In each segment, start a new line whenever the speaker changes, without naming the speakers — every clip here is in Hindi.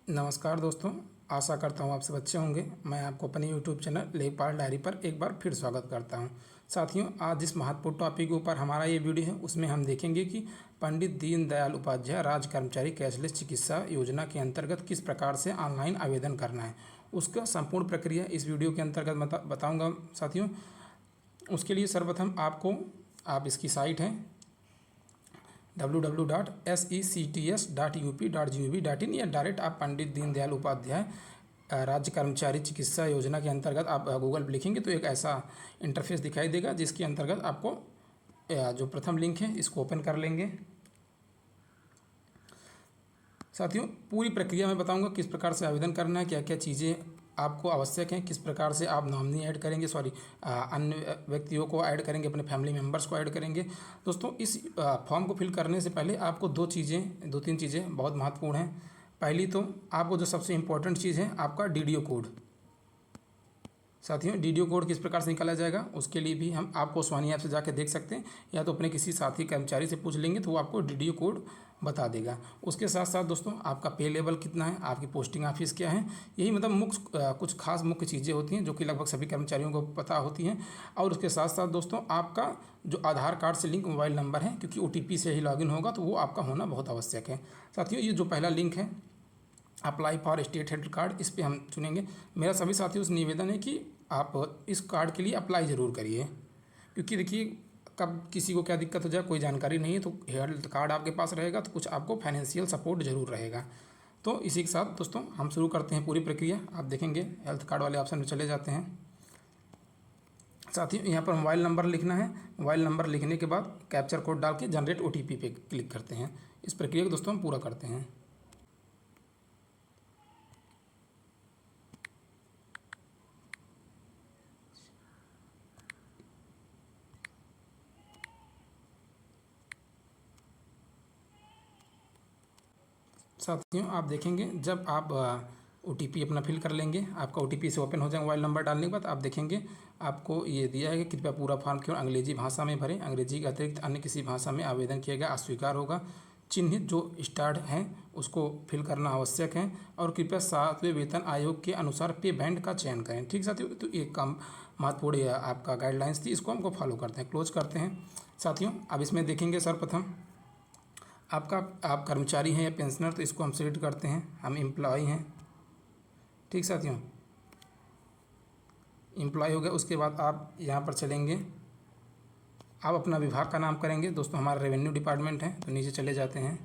नमस्कार दोस्तों, आशा करता हूँ आप सब अच्छे होंगे। मैं आपको अपने यूट्यूब चैनल लेखपाल डायरी पर एक बार फिर स्वागत करता हूँ। साथियों, आज जिस महत्वपूर्ण टॉपिक के ऊपर हमारा ये वीडियो है उसमें हम देखेंगे कि पंडित दीनदयाल उपाध्याय राज्य कर्मचारी कैशलेस चिकित्सा योजना के अंतर्गत किस प्रकार से ऑनलाइन आवेदन करना है। उसका संपूर्ण प्रक्रिया इस वीडियो के अंतर्गत बताऊँगा साथियों। उसके लिए सर्वप्रथम आप इसकी साइट है www.sects.up.gov.in या डायरेक्ट आप पंडित दीनदयाल उपाध्याय राज्य कर्मचारी चिकित्सा योजना के अंतर्गत आप गूगल पर लिखेंगे तो एक ऐसा इंटरफेस दिखाई देगा, जिसके अंतर्गत आपको जो प्रथम लिंक है इसको ओपन कर लेंगे। साथियों, पूरी प्रक्रिया में बताऊंगा किस प्रकार से आवेदन करना है, क्या क्या चीज़ें आपको आवश्यक हैं, किस प्रकार से आप नॉमिनी ऐड करेंगे, अन्य व्यक्तियों को ऐड करेंगे, अपने फैमिली मेम्बर्स को ऐड करेंगे। दोस्तों, इस फॉर्म को फिल करने से पहले आपको दो तीन चीज़ें बहुत महत्वपूर्ण हैं। पहली तो आपको जो सबसे इम्पोर्टेंट चीज़ है आपका डीडीओ कोड। साथियों, डीडीओ कोड किस प्रकार से निकाला जाएगा उसके लिए भी हम आपको स्वानी ऐप से जाकर देख सकते हैं, या तो अपने किसी साथी कर्मचारी से पूछ लेंगे तो वो आपको डीडीओ कोड बता देगा। उसके साथ साथ दोस्तों, आपका पे लेवल कितना है, आपकी पोस्टिंग ऑफिस क्या है, यही मतलब कुछ खास मुख्य चीज़ें होती हैं जो कि लगभग सभी कर्मचारियों को पता होती हैं। और उसके साथ साथ दोस्तों, आपका जो आधार कार्ड से लिंक मोबाइल नंबर है, क्योंकि OTP से ही लॉगिन होगा, तो वो आपका होना बहुत आवश्यक है। साथियों, ये जो पहला लिंक है apply for state health card, इस पर हम चुनेंगे। मेरा सभी साथियों से निवेदन है कि आप इस कार्ड के लिए अप्लाई ज़रूर करिए, क्योंकि देखिए कब किसी को क्या दिक्कत हो जाए कोई जानकारी नहीं है, तो हेल्थ कार्ड आपके पास रहेगा तो कुछ आपको फाइनेंशियल सपोर्ट जरूर रहेगा। तो इसी के साथ दोस्तों हम शुरू करते हैं पूरी प्रक्रिया। आप देखेंगे हेल्थ कार्ड वाले ऑप्शन में चले जाते हैं। साथियों, यहाँ पर मोबाइल नंबर लिखना है। मोबाइल नंबर लिखने के बाद कैप्चर कोड डाल के जनरेट OTP पे क्लिक करते हैं। इस प्रक्रिया को दोस्तों हम पूरा करते हैं। साथियों, आप देखेंगे जब आप OTP अपना फिल कर लेंगे, आपका OTP से ओपन हो जाएगा मोबाइल नंबर डालने के बाद, आप देखेंगे आपको ये दिया है कि कृपया पूरा फॉर्म केवल अंग्रेजी भाषा में भरें, अंग्रेजी के अतिरिक्त अन्य किसी भाषा में आवेदन किया गया अस्वीकार होगा। चिन्हित जो स्टार्ट हैं उसको फिल करना आवश्यक है, और कृपया 7वें वेतन आयोग के अनुसार पे बैंड का चयन करें। ठीक साथियों, तो एक काम महत्वपूर्ण आपका गाइडलाइंस थी, इसको हमको फॉलो करते हैं, क्लोज करते हैं। साथियों, अब इसमें देखेंगे सर्वप्रथम आप कर्मचारी हैं या पेंशनर, तो इसको हम सिलेक्ट करते हैं, हम एम्प्लॉय हैं। ठीक साथियों, एम्प्लॉय हो गया। उसके बाद आप यहाँ पर चलेंगे, आप अपना विभाग का नाम करेंगे। दोस्तों, हमारा रेवेन्यू डिपार्टमेंट है, तो नीचे चले जाते हैं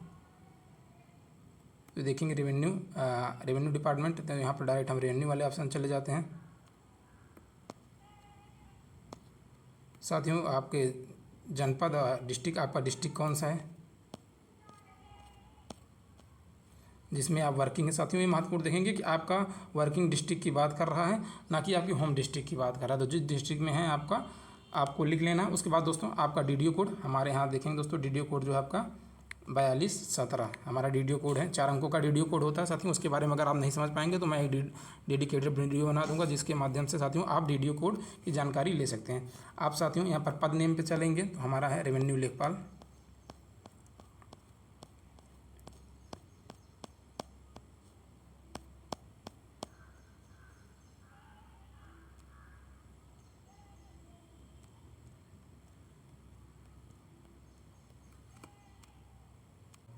तो देखेंगे रेवेन्यू डिपार्टमेंट, तो यहाँ पर डायरेक्ट हम रेवेन्यू वाले ऑप्शन चले जाते हैं। साथियों, आपके जनपद डिस्ट्रिक्ट, आपका डिस्ट्रिक्ट कौन सा है जिसमें आप वर्किंग है। साथियों, ये महत्वपूर्ण देखेंगे कि आपका वर्किंग डिस्ट्रिक्ट की बात कर रहा है, ना कि आपकी होम डिस्ट्रिक्ट की बात कर रहा है। तो जिस डिस्ट्रिक्ट में है आपका, आपको लिख लेना है। उसके बाद दोस्तों, आपका डीडीओ कोड, हमारे यहाँ देखेंगे दोस्तों डीडीओ कोड जो है आपका 4217 हमारा डीडीओ कोड है। 4 अंकों का डीडीओ कोड होता है। साथियों, उसके बारे में अगर आप नहीं समझ पाएंगे तो मैं एक डेडिकेटेड वीडियो बना दूंगा, जिसके माध्यम से साथियों आप डीडीओ कोड की जानकारी ले सकते हैं। आप साथियों यहाँ पर पद नेम पे चलेंगे, तो हमारा है रेवेन्यू लेखपाल।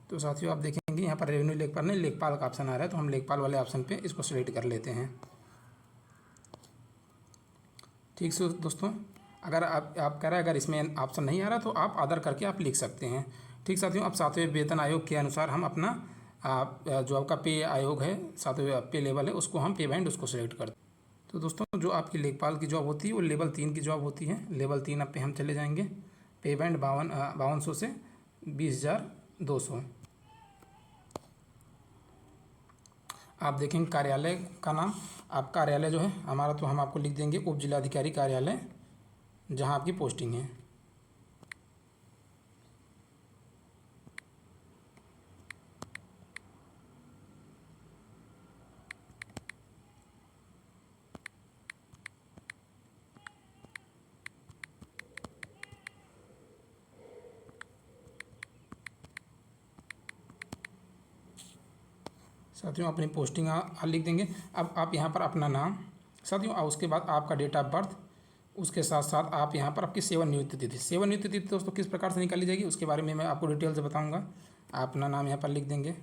तो साथियों, आप देखेंगे यहाँ पर रेवेन्यू लेखपाल नहीं, लेखपाल का ऑप्शन आ रहा है, तो हम लेखपाल वाले ऑप्शन पे इसको सिलेक्ट कर लेते हैं। ठीक से दोस्तों, अगर आप कह रहे हैं अगर इसमें ऑप्शन नहीं आ रहा तो आप अदर करके आप लिख सकते हैं। ठीक साथियों, अब 7वें वेतन आयोग के अनुसार हम अपना जो आपका पे आयोग है, 7वें पे लेवल है, उसको हम पे बैंड उसको सिलेक्ट करते हैं। तो दोस्तों, जो आपकी लेखपाल की जॉब होती है वो लेवल 3 की जॉब होती है। लेवल 3 पे हम चले जाएंगे। पे बैंड 5200 से 20,200। आप देखेंगे कार्यालय का नाम, आप कार्यालय जो है हमारा, तो हम आपको लिख देंगे उप जिलाधिकारी कार्यालय, जहाँ आपकी पोस्टिंग है। साथियों अपनी पोस्टिंग लिख देंगे। अब आप यहाँ पर अपना नाम साथियों, और उसके बाद आपका डेट ऑफ बर्थ, उसके साथ साथ आप यहाँ पर आपकी सेवानिवृत्ति तिथि। सेवानिवृत्ति तिथि दोस्तों किस प्रकार से निकाली जाएगी उसके बारे में मैं आपको डिटेल से बताऊँगा। आप अपना नाम यहाँ पर लिख देंगे।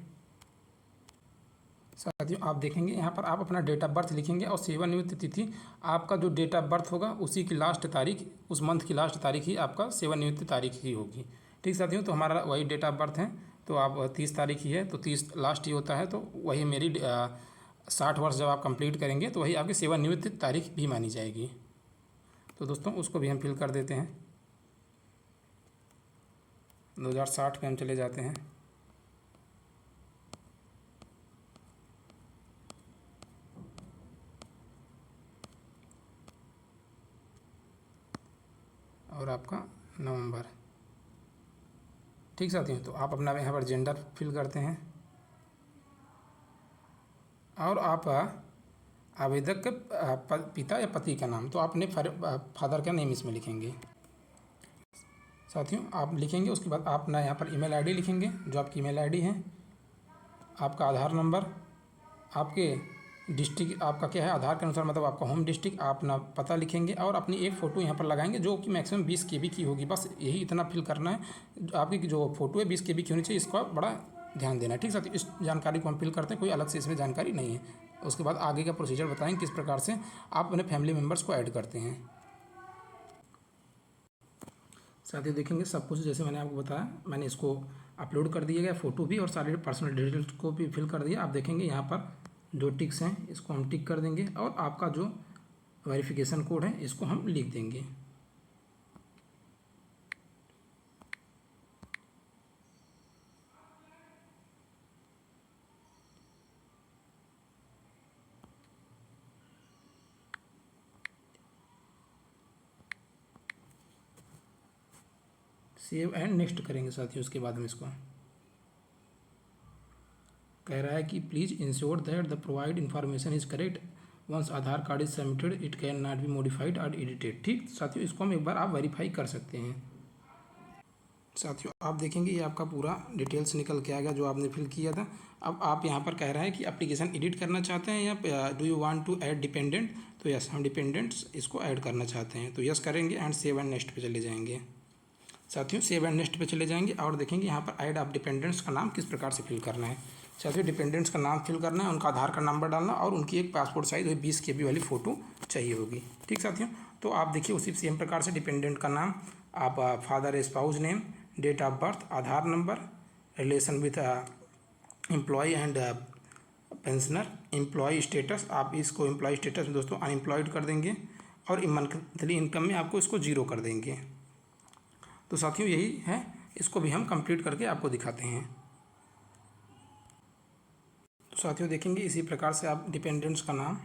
साथियों आप देखेंगे यहाँ पर आप अपना डेट ऑफ बर्थ लिखेंगे और सेवानिवृत्ति तिथि आपका जो डेट ऑफ बर्थ होगा उसी की लास्ट तारीख, उस मंथ की लास्ट तारीख ही आपका सेवानिवृत्ति तारीख ही होगी। ठीक साथियों, तो हमारा वही डेट ऑफ बर्थ है, तो आप 30 तारीख ही है, तो 30 लास्ट ही होता है, तो वही मेरी 60 वर्ष जब आप कंप्लीट करेंगे तो वही आपकी सेवानिवृत्ति तारीख भी मानी जाएगी। तो दोस्तों उसको भी हम फिल कर देते हैं। 2060 में हम चले जाते हैं। और आपका नवंबर। ठीक साथियों, तो आप अपना यहाँ पर जेंडर फिल करते हैं और आप आवेदक के पिता या पति का नाम, तो आप अपने फादर का नेम इसमें लिखेंगे। साथियों आप लिखेंगे, उसके बाद आप अपना यहाँ पर ईमेल आईडी लिखेंगे, जो आपकी ईमेल आईडी है, आपका आधार नंबर, आपके डिस्ट्रिक्ट आपका क्या है आधार के अनुसार, मतलब आपका होम डिस्ट्रिक्ट, आप अपना पता लिखेंगे और अपनी एक फ़ोटो यहाँ पर लगाएंगे जो कि मैक्सिमम 20 KB की होगी। बस यही इतना फिल करना है। आपकी जो फ़ोटो है 20 KB की होनी चाहिए, इसका बड़ा ध्यान देना है। ठीक साथियों, इस जानकारी को हम फिल करते हैं, कोई अलग से इसमें जानकारी नहीं है। उसके बाद आगे का प्रोसीजर बताएंगे किस प्रकार से आप अपने फैमिली मेम्बर्स को ऐड करते हैं। साथियों देखेंगे सब कुछ जैसे मैंने आपको बताया, मैंने इसको अपलोड कर दिया गया, फ़ोटो भी और सारे पर्सनल डिटेल्स को भी फिल कर दिया। आप देखेंगे यहाँ पर जो टिक्स हैं इसको हम टिक कर देंगे और आपका जो वेरिफिकेशन कोड है इसको हम लिख देंगे। सेव एंड नेक्स्ट करेंगे साथियों। उसके बाद हम इसको कह रहा है कि please ensure that the provide information is correct once Aadhaar card is submitted it can not be modified और एडिटेड। ठीक साथियों, इसको हम एक बार आप वेरीफाई कर सकते हैं। साथियों आप देखेंगे ये आपका पूरा डिटेल्स निकल के आ गया जो आपने फिल किया था। अब आप यहाँ पर कह रहा है कि एप्लीकेशन एडिट करना चाहते हैं या do you want to add dependent, तो यस हम डिपेंडेंट्स इसको ऐड करना चाहते हैं, तो यस करेंगे एंड सेव एंड नेक्स्ट पे चले जाएंगे। साथियों सेव एंड नेक्स्ट पे चले जाएंगे और देखेंगे यहाँ पर ऐड ऑफ डिपेंडेंट्स का नाम किस प्रकार से फिल करना है। साथियों डिपेंडेंट्स का नाम फिल करना है, उनका आधार कार्ड नंबर डालना और उनकी एक पासपोर्ट साइज 20 KB वाली फ़ोटो चाहिए होगी। ठीक साथियों, तो आप देखिए उसी सेम प्रकार से डिपेंडेंट का नाम आप father spouse name, date of birth, Aadhaar number, relation with employee and pensioner, employee status, आप इसको एम्प्लॉय स्टेटस में दोस्तों अनएम्प्लॉयड कर देंगे और मंथली इनकम में आपको इसको 0 कर देंगे। तो साथियों यही है, इसको भी हम कंप्लीट करके आपको दिखाते हैं। तो साथियों देखेंगे इसी प्रकार से आप डिपेंडेंट्स का नाम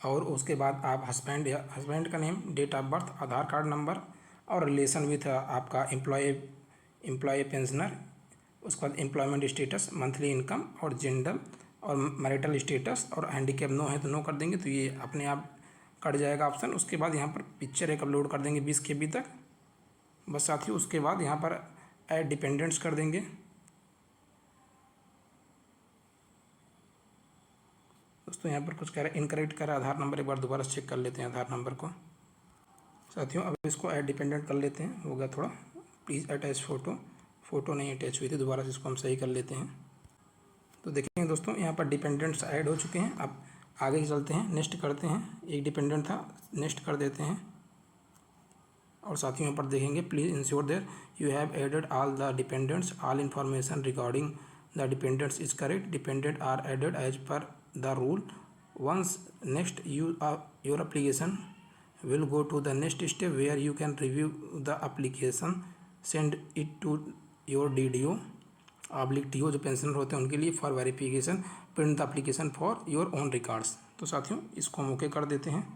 और उसके बाद आप हस्बैंड का name, date of birth, Aadhaar card number और रिलेशन विथ आपका एम्प्लॉय पेंशनर, उसके बाद एम्प्लॉयमेंट स्टेटस, मंथली इनकम और जेंडर और मैरिटल स्टेटस और हैंडीकैप नो है तो नो कर देंगे, तो ये अपने आप कट जाएगा ऑप्शन। उसके बाद यहाँ पर पिक्चर एक अपलोड कर देंगे 20 KB तक, बस साथियों। उसके बाद यहाँ पर ऐड डिपेंडेंट्स कर देंगे। दोस्तों यहाँ पर कुछ कह रहा है इनकरेक्ट कर रहा है आधार नंबर, एक बार दोबारा चेक कर लेते हैं आधार नंबर को। साथियों अब इसको ऐड डिपेंडेंट कर लेते हैं, हो गया थोड़ा। प्लीज़ अटैच फ़ोटो नहीं अटैच हुई थी, दोबारा से इसको हम सही कर लेते हैं। तो देखेंगे दोस्तों यहाँ पर डिपेंडेंट्स ऐड हो चुके हैं। अब आगे चलते हैं, नेक्स्ट करते हैं। एक डिपेंडेंट था, नेक्स्ट कर देते हैं। और साथियों यहाँ पर देखेंगे please ensure that you have added all the dependents, all information regarding the dependents is correct, dependent are added as per the rule. Once next your application will go to the next step where you can review the application, send it to your DDO /TO जो पेंशनर होते हैं उनके लिए for verification, print the application for your own records. तो साथियों इसको हम ओके कर देते हैं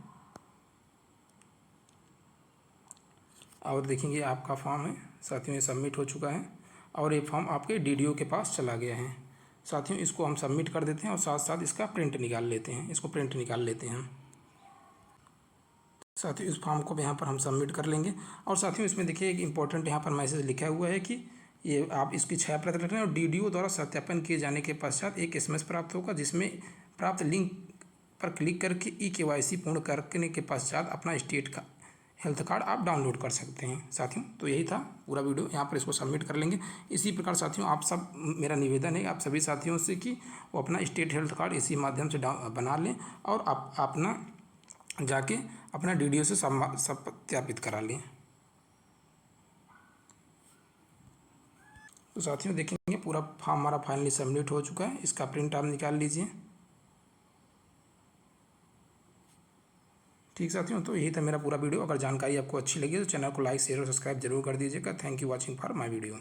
और देखेंगे आपका फॉर्म है साथियों, ये सबमिट हो चुका है और ये फॉर्म आपके DDO के पास चला गया है। साथियों इसको हम सबमिट कर देते हैं और साथ साथ इसका प्रिंट निकाल लेते हैं, इसको प्रिंट निकाल लेते हैं। साथियों इस फॉर्म को यहाँ पर हम सबमिट कर लेंगे और साथियों इसमें देखिए एक इम्पॉर्टेंट यहाँ पर मैसेज लिखा हुआ है कि ये आप इसकी छाया रख लें और DDO द्वारा सत्यापन किए जाने के पश्चात एक SMS प्राप्त होगा, जिसमें प्राप्त लिंक पर क्लिक करके eKYC पूर्ण करने के पश्चात अपना स्टेट का हेल्थ कार्ड आप डाउनलोड कर सकते हैं साथियों। तो यही था पूरा वीडियो, यहाँ पर इसको सबमिट कर लेंगे। इसी प्रकार साथियों आप सब, मेरा निवेदन है आप सभी साथियों से कि वो अपना स्टेट हेल्थ कार्ड इसी माध्यम से बना लें और आप अपना जाके अपना DDO से सत्यापित करा लें। तो साथियों देखेंगे पूरा फॉर्म हमारा फाइनली सबमिट हो चुका है, इसका प्रिंट आप निकाल लीजिए। ठीक साथियों, तो यही था मेरा पूरा वीडियो। अगर जानकारी आपको अच्छी लगी तो चैनल को लाइक शेयर और सब्सक्राइब जरूर कर दीजिएगा। Thank you watching for my video.